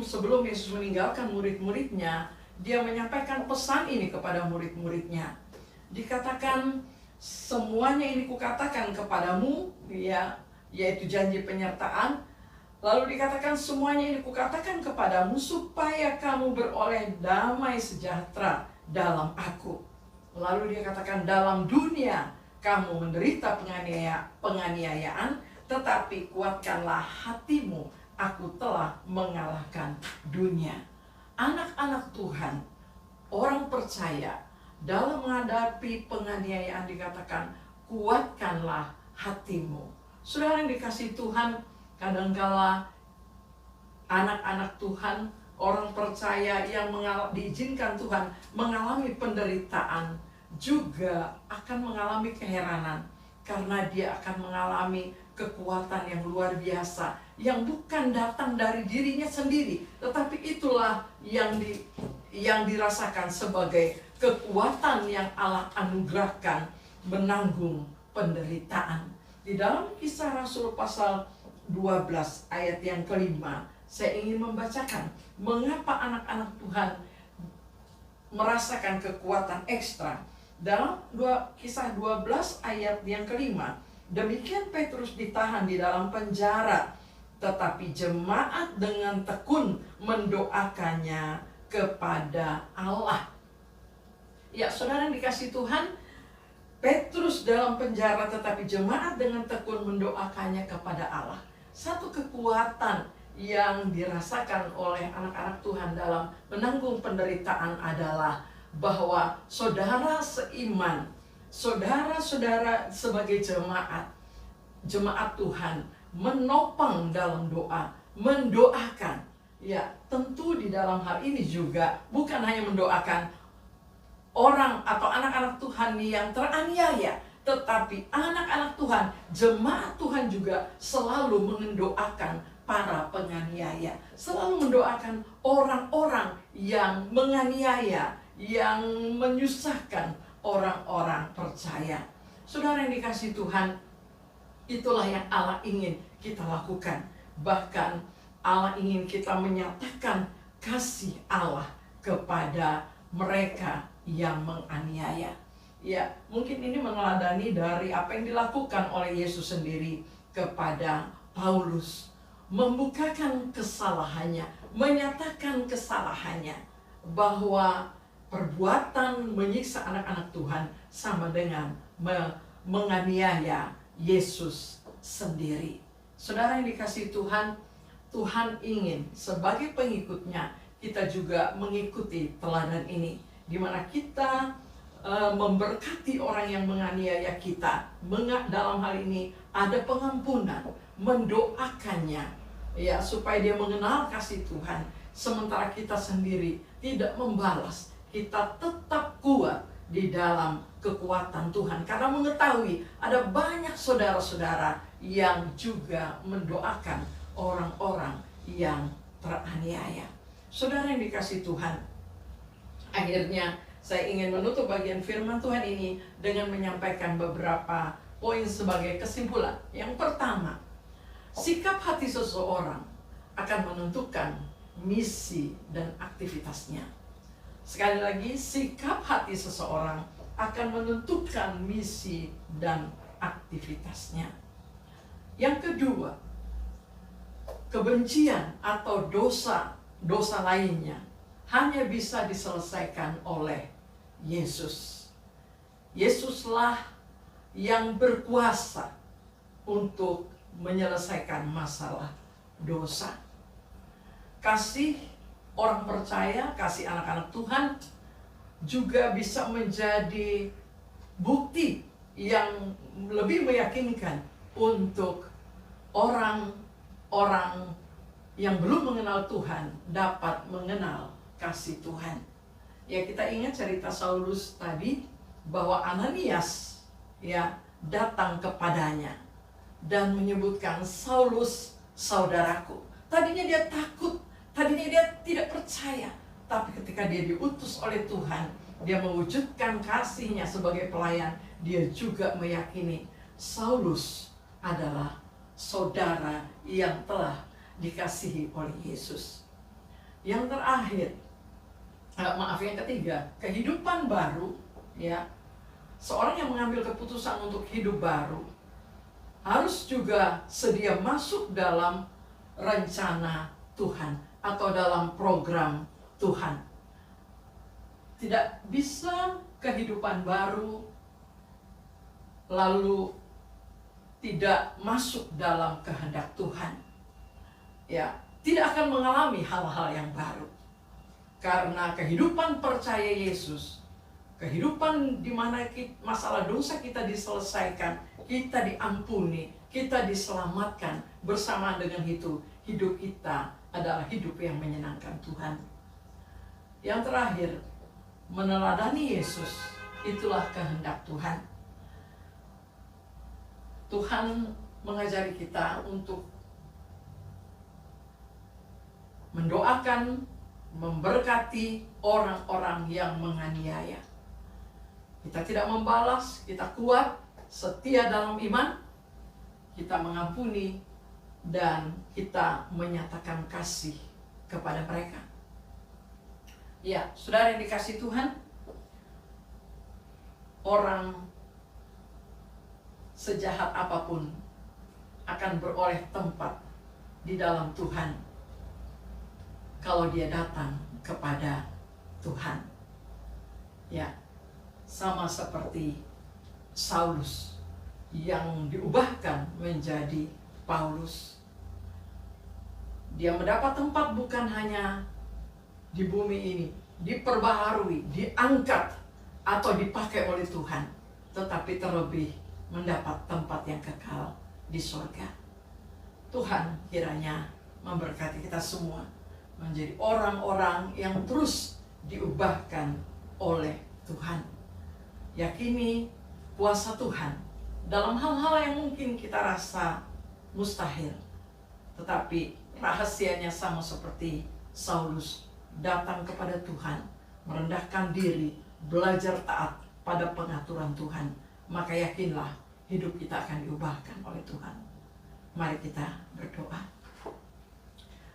sebelum Yesus meninggalkan murid-muridnya, dia menyampaikan pesan ini kepada murid-muridnya. Dikatakan, semuanya ini kukatakan kepadamu, ya, yaitu janji penyertaan. Lalu dikatakan, semuanya ini kukatakan kepadamu supaya kamu beroleh damai sejahtera dalam aku. Lalu dia katakan, dalam dunia kamu menderita penganiayaan, tetapi kuatkanlah hatimu, aku telah mengalahkan dunia. Anak-anak Tuhan, orang percaya, dalam menghadapi penganiayaan dikatakan, kuatkanlah hatimu. Saudara yang dikasihi Tuhan, kadangkala anak-anak Tuhan, orang percaya yang diizinkan Tuhan mengalami penderitaan, juga akan mengalami keheranan, karena dia akan mengalami kekuatan yang luar biasa, yang bukan datang dari dirinya sendiri, tetapi itulah yang dirasakan sebagai kekuatan yang Allah anugerahkan menanggung penderitaan. Di dalam Kisah Rasul pasal 12 ayat yang kelima, saya ingin membacakan mengapa anak-anak Tuhan merasakan kekuatan ekstra. Dalam Kisah 12 ayat yang kelima, demikian Petrus ditahan di dalam penjara, tetapi jemaat dengan tekun mendoakannya kepada Allah. Ya, saudara yang dikasihi Tuhan, Petrus dalam penjara, tetapi jemaat dengan tekun mendoakannya kepada Allah. Satu kekuatan yang dirasakan oleh anak-anak Tuhan dalam menanggung penderitaan adalah bahwa saudara seiman, saudara-saudara sebagai jemaat Tuhan, menopang dalam doa, mendoakan. Ya, tentu di dalam hal ini juga bukan hanya mendoakan orang atau anak-anak Tuhan yang teraniaya, tetapi anak-anak Tuhan, jemaat Tuhan juga selalu mendoakan para penganiaya, selalu mendoakan orang-orang yang menganiaya, yang menyusahkan orang-orang percaya. Saudara yang dikasihi Tuhan, itulah yang Allah ingin kita lakukan. Bahkan Allah ingin kita menyatakan kasih Allah kepada mereka yang menganiaya. Ya, mungkin ini meneladani dari apa yang dilakukan oleh Yesus sendiri kepada Paulus. Membukakan kesalahannya, menyatakan kesalahannya, bahwa perbuatan menyiksa anak-anak Tuhan sama dengan menganiaya Yesus sendiri. Saudara yang dikasihi Tuhan, Tuhan ingin sebagai pengikutnya kita juga mengikuti teladan ini, di mana kita memberkati orang yang menganiaya kita. Dalam hal ini ada pengampunan, mendoakannya, ya, supaya dia mengenal kasih Tuhan. Sementara kita sendiri tidak membalas, kita tetap kuat di dalam kekuatan Tuhan, karena mengetahui ada banyak saudara-saudara yang juga mendoakan orang-orang yang teraniaya. Saudara yang dikasihi Tuhan, akhirnya saya ingin menutup bagian firman Tuhan ini dengan menyampaikan beberapa poin sebagai kesimpulan. Yang pertama, sikap hati seseorang akan menentukan misi dan aktivitasnya. Sekali lagi, sikap hati seseorang akan menentukan misi dan aktivitasnya. Yang kedua, kebencian atau dosa lainnya hanya bisa diselesaikan oleh Yesus. Yesuslah yang berkuasa untuk menyelesaikan masalah dosa. Kasih orang percaya, kasih anak-anak Tuhan juga bisa menjadi bukti yang lebih meyakinkan untuk orang-orang yang belum mengenal Tuhan dapat mengenal kasih Tuhan. Ya, kita ingat cerita Saulus tadi, bahwa Ananias, ya, datang kepadanya dan menyebutkan, "Saulus, saudaraku." Tadinya dia takut, tadinya dia tidak percaya, tapi ketika dia diutus oleh Tuhan, dia mewujudkan kasihnya sebagai pelayan. Dia juga meyakini Saulus adalah saudara yang telah dikasihi oleh Yesus. Yang terakhir, yang ketiga, kehidupan baru, ya. Seorang yang mengambil keputusan untuk hidup baru harus juga sedia masuk dalam rencana Tuhan atau dalam program Tuhan. Tidak bisa kehidupan baru lalu tidak masuk dalam kehendak Tuhan. Ya, tidak akan mengalami hal-hal yang baru. Karena kehidupan percaya Yesus, kehidupan di mana masalah dosa kita diselesaikan, kita diampuni, kita diselamatkan, bersamaan dengan itu, hidup kita adalah hidup yang menyenangkan Tuhan. Yang terakhir, meneladani Yesus, itulah kehendak Tuhan. Tuhan mengajari kita untuk mendoakan, memberkati orang-orang yang menganiaya. Kita tidak membalas, kita kuat, setia dalam iman, kita mengampuni, dan kita menyatakan kasih kepada mereka. Ya, saudara yang dikasihi Tuhan, orang sejahat apapun akan beroleh tempat di dalam Tuhan kalau dia datang kepada Tuhan. Ya, sama seperti Saulus yang diubahkan menjadi Paulus. Dia mendapat tempat bukan hanya di bumi ini, diperbaharui, diangkat atau dipakai oleh Tuhan, tetapi terlebih mendapat tempat yang kekal di surga. Tuhan kiranya memberkati kita semua menjadi orang-orang yang terus diubahkan oleh Tuhan. Yakini kuasa Tuhan dalam hal-hal yang mungkin kita rasa mustahil. Tetapi rahasianya sama seperti Saulus, datang kepada Tuhan, merendahkan diri, belajar taat pada pengaturan Tuhan. Maka yakinlah hidup kita akan diubahkan oleh Tuhan. Mari kita berdoa.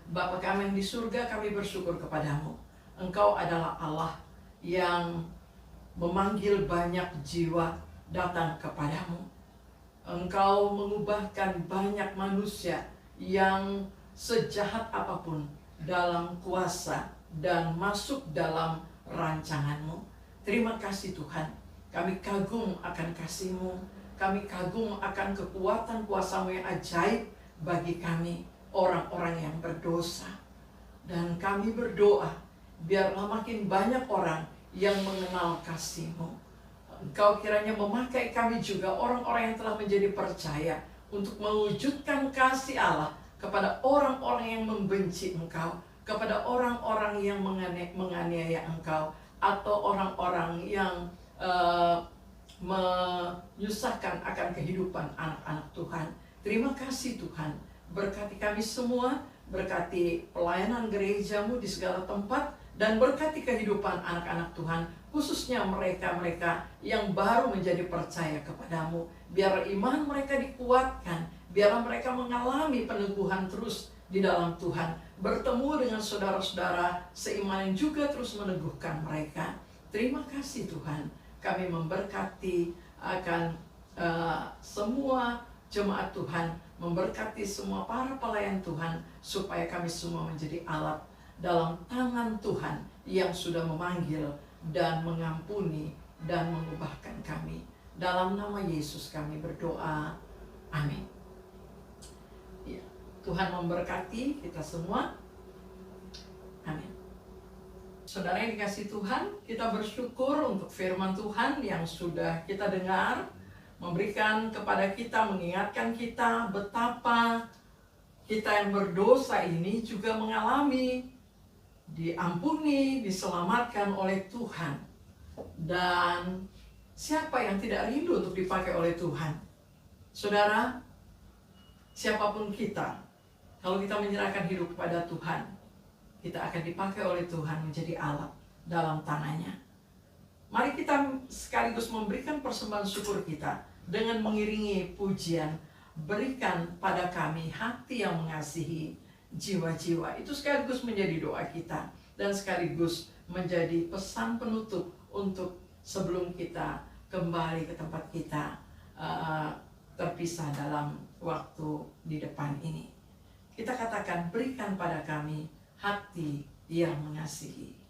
Bapa kami yang di surga, kami bersyukur kepadamu. Engkau adalah Allah yang memanggil banyak jiwa datang kepadamu. Engkau mengubahkan banyak manusia yang sejahat apapun dalam kuasa dan masuk dalam rancanganmu. Terima kasih Tuhan. Kami kagum akan kasih-Mu. Kami kagum akan kekuatan kuasa-Mu yang ajaib bagi kami, orang-orang yang berdosa. Dan kami berdoa, biarlah makin banyak orang yang mengenal kasih-Mu. Engkau kiranya memakai kami juga, orang-orang yang telah menjadi percaya, untuk mewujudkan kasih Allah kepada orang-orang yang membenci Engkau, kepada orang-orang yang menganiaya Engkau, atau orang-orang yang menyusahkan akan kehidupan anak-anak Tuhan. Terima kasih Tuhan, berkati kami semua, berkati pelayanan gereja-Mu di segala tempat, dan berkati kehidupan anak-anak Tuhan, khususnya mereka-mereka yang baru menjadi percaya kepadamu. Biar iman mereka dikuatkan, biar mereka mengalami peneguhan terus di dalam Tuhan, bertemu dengan saudara-saudara seiman yang juga terus meneguhkan mereka. Terima kasih Tuhan, kami memberkati akan semua jemaat Tuhan, memberkati semua para pelayan Tuhan, supaya kami semua menjadi alat dalam tangan Tuhan yang sudah memanggil dan mengampuni dan mengubahkan kami. Dalam nama Yesus kami berdoa. Amin. Ya, Tuhan memberkati kita semua. Amin. Saudara yang dikasihi Tuhan, kita bersyukur untuk firman Tuhan yang sudah kita dengar, memberikan kepada kita, mengingatkan kita betapa kita yang berdosa ini juga mengalami diampuni, diselamatkan oleh Tuhan. Dan siapa yang tidak rindu untuk dipakai oleh Tuhan? Saudara, siapapun kita, kalau kita menyerahkan hidup kepada Tuhan, kita akan dipakai oleh Tuhan menjadi alat dalam tangannya. Mari kita sekaligus memberikan persembahan syukur kita dengan mengiringi pujian, berikan pada kami hati yang mengasihi jiwa-jiwa. Itu sekaligus menjadi doa kita dan sekaligus menjadi pesan penutup untuk sebelum kita kembali ke tempat kita terpisah dalam waktu di depan ini. Kita katakan, berikan pada kami hati yang mengasihi.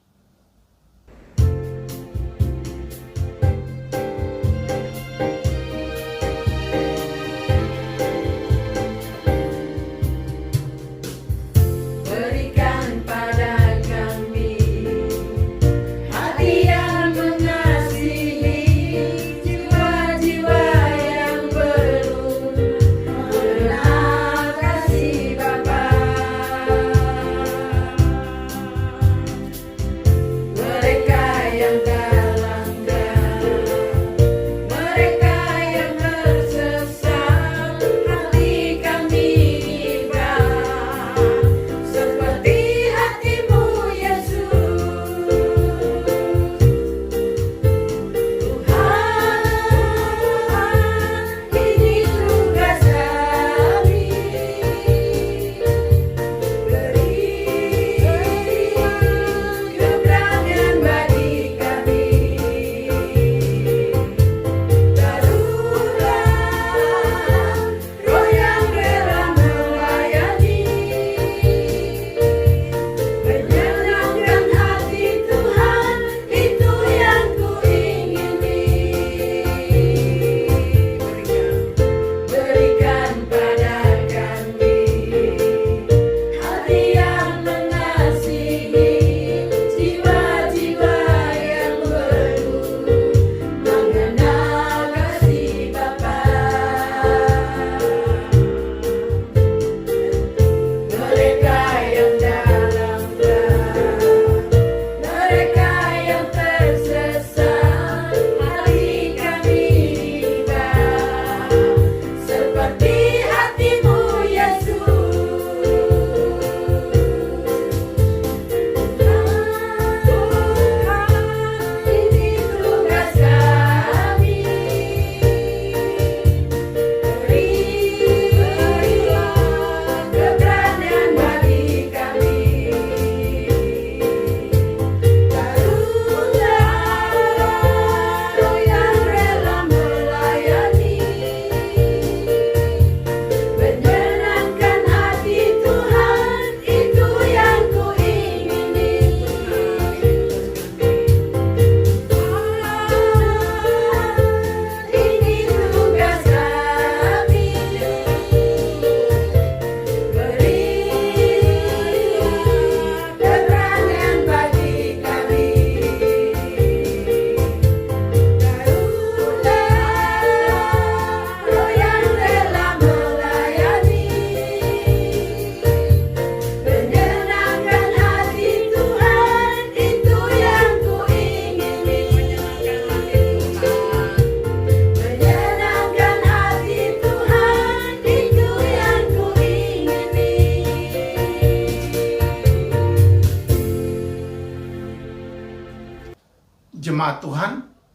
Jemaat Tuhan,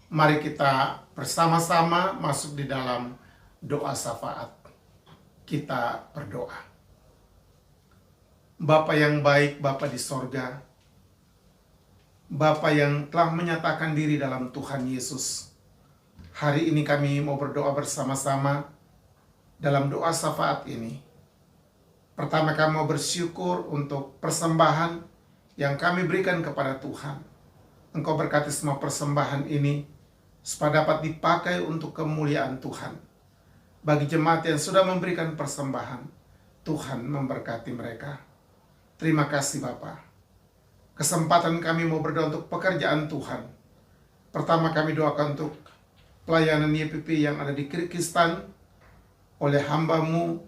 mari kita bersama-sama masuk di dalam doa syafaat. Kita berdoa. Bapa yang baik, Bapa di sorga, Bapa yang telah menyatakan diri dalam Tuhan Yesus. Hari ini kami mau berdoa bersama-sama dalam doa syafaat ini. Pertama, kami mau bersyukur untuk persembahan yang kami berikan kepada Tuhan. Engkau berkati semua persembahan ini supaya dapat dipakai untuk kemuliaan Tuhan. Bagi jemaat yang sudah memberikan persembahan, Tuhan memberkati mereka. Terima kasih Bapa. Kesempatan kami mau berdoa untuk pekerjaan Tuhan. Pertama, kami doakan untuk pelayanan YPP yang ada di Kyrgyzstan oleh hamba-Mu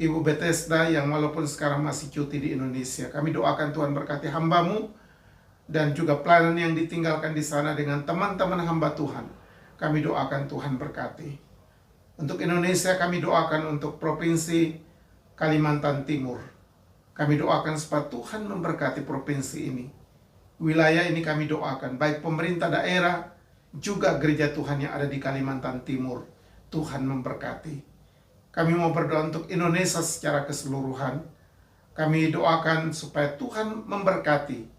Ibu Bethesda yang walaupun sekarang masih cuti di Indonesia. Kami doakan Tuhan berkati hamba-Mu dan juga pelayanan yang ditinggalkan di sana dengan teman-teman hamba Tuhan. Kami doakan Tuhan berkati. Untuk Indonesia kami doakan untuk Provinsi Kalimantan Timur. Kami doakan supaya Tuhan memberkati provinsi ini. Wilayah ini kami doakan, baik pemerintah daerah, juga gereja Tuhan yang ada di Kalimantan Timur. Tuhan memberkati. Kami mau berdoa untuk Indonesia secara keseluruhan. Kami doakan supaya Tuhan memberkati,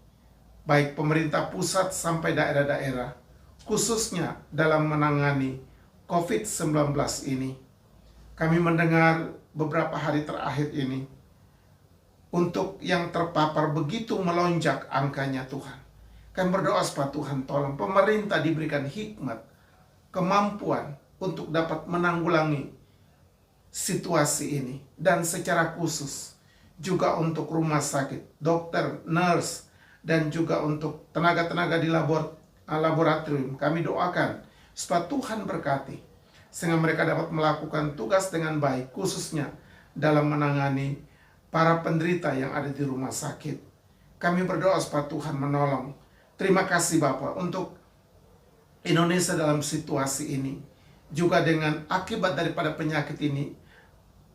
baik pemerintah pusat sampai daerah-daerah, khususnya dalam menangani COVID-19 ini. Kami mendengar beberapa hari terakhir ini, untuk yang terpapar begitu melonjak angkanya Tuhan. Kami berdoa supaya Tuhan tolong pemerintah diberikan hikmat, kemampuan untuk dapat menanggulangi situasi ini. Dan secara khusus juga untuk rumah sakit, dokter, nurse, dan juga untuk tenaga-tenaga di laboratorium. Kami doakan supaya Tuhan berkati, sehingga mereka dapat melakukan tugas dengan baik, khususnya dalam menangani para penderita yang ada di rumah sakit. Kami berdoa supaya Tuhan menolong. Terima kasih Bapak untuk Indonesia dalam situasi ini. Juga dengan akibat daripada penyakit ini,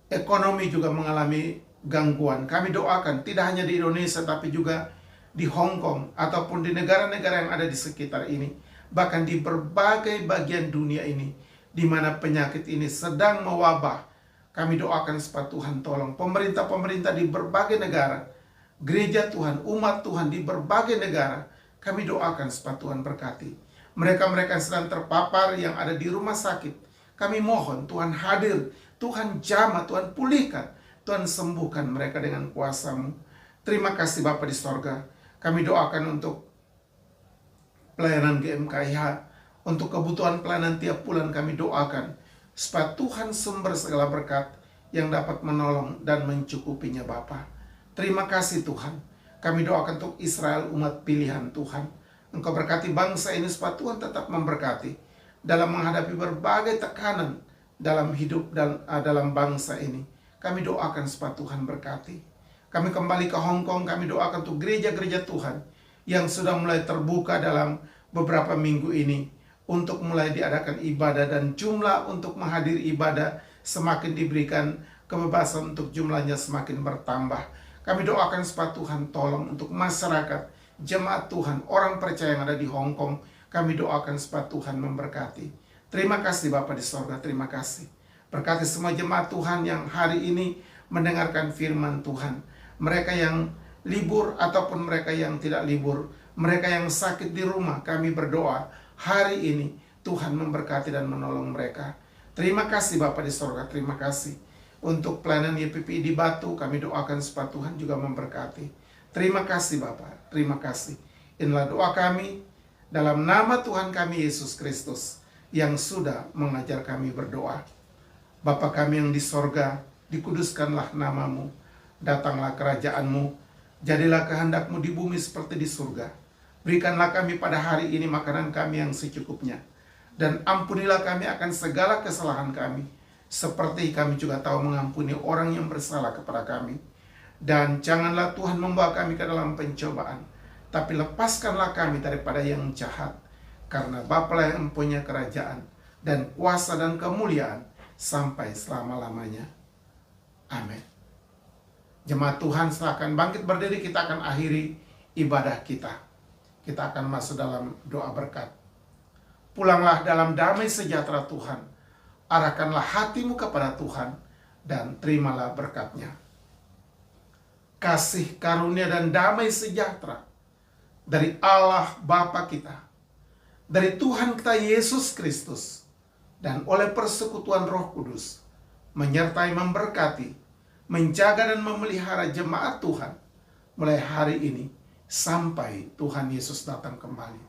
ekonomi juga mengalami gangguan. Kami doakan tidak hanya di Indonesia tapi juga di Hong Kong ataupun di negara-negara yang ada di sekitar ini. Bahkan di berbagai bagian dunia ini, di mana penyakit ini sedang mewabah. Kami doakan supaya Tuhan tolong pemerintah-pemerintah di berbagai negara, gereja Tuhan, umat Tuhan di berbagai negara. Kami doakan supaya Tuhan berkati mereka-mereka yang sedang terpapar, yang ada di rumah sakit. Kami mohon Tuhan hadir, Tuhan jamah, Tuhan pulihkan, Tuhan sembuhkan mereka dengan kuasa-Mu. Terima kasih Bapa di sorga. Kami doakan untuk pelayanan GMKIH, untuk kebutuhan pelayanan tiap bulan kami doakan supaya Tuhan sumber segala berkat yang dapat menolong dan mencukupinya Bapa. Terima kasih Tuhan. Kami doakan untuk Israel, umat pilihan Tuhan. Engkau berkati bangsa ini supaya Tuhan tetap memberkati dalam menghadapi berbagai tekanan dalam hidup dan dalam bangsa ini. Kami doakan supaya Tuhan berkati. Kami kembali ke Hong Kong, kami doakan untuk gereja-gereja Tuhan yang sudah mulai terbuka dalam beberapa minggu ini, untuk mulai diadakan ibadah dan jumlah untuk menghadiri ibadah semakin diberikan kebebasan untuk jumlahnya semakin bertambah. Kami doakan supaya Tuhan tolong untuk masyarakat, jemaat Tuhan, orang percaya yang ada di Hong Kong. Kami doakan supaya Tuhan memberkati. Terima kasih Bapa di sorga, terima kasih. Berkati semua jemaat Tuhan yang hari ini mendengarkan firman Tuhan. Mereka yang libur ataupun mereka yang tidak libur, mereka yang sakit di rumah, kami berdoa hari ini Tuhan memberkati dan menolong mereka. Terima kasih Bapa di sorga, terima kasih. Untuk pelayanan YPP di Batu, kami doakan supaya Tuhan juga memberkati. Terima kasih Bapa, terima kasih. Inilah doa kami dalam nama Tuhan kami Yesus Kristus yang sudah mengajar kami berdoa. Bapa kami yang di sorga, dikuduskanlah nama-Mu, datanglah kerajaan-Mu, jadilah kehendak-Mu di bumi seperti di surga. Berikanlah kami pada hari ini makanan kami yang secukupnya. Dan ampunilah kami akan segala kesalahan kami, seperti kami juga tahu mengampuni orang yang bersalah kepada kami. Dan janganlah Tuhan membawa kami ke dalam pencobaan, tapi lepaskanlah kami daripada yang jahat. Karena Bapa yang mempunyai kerajaan, dan kuasa dan kemuliaan, sampai selama-lamanya. Amin. Jemaat Tuhan silakan bangkit berdiri, kita akan akhiri ibadah kita. Kita akan masuk dalam doa berkat. Pulanglah dalam damai sejahtera Tuhan. Arahkanlah hatimu kepada Tuhan dan terimalah berkat-Nya. Kasih karunia dan damai sejahtera dari Allah Bapa kita, dari Tuhan kita Yesus Kristus, dan oleh persekutuan Roh Kudus, menyertai, memberkati, menjaga dan memelihara jemaat Tuhan mulai hari ini sampai Tuhan Yesus datang kembali.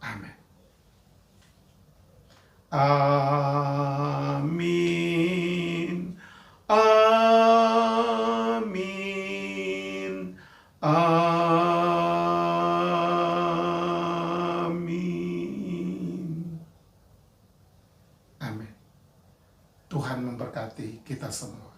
Amin. Amin. Amin. Amin. Amin. Tuhan memberkati kita semua.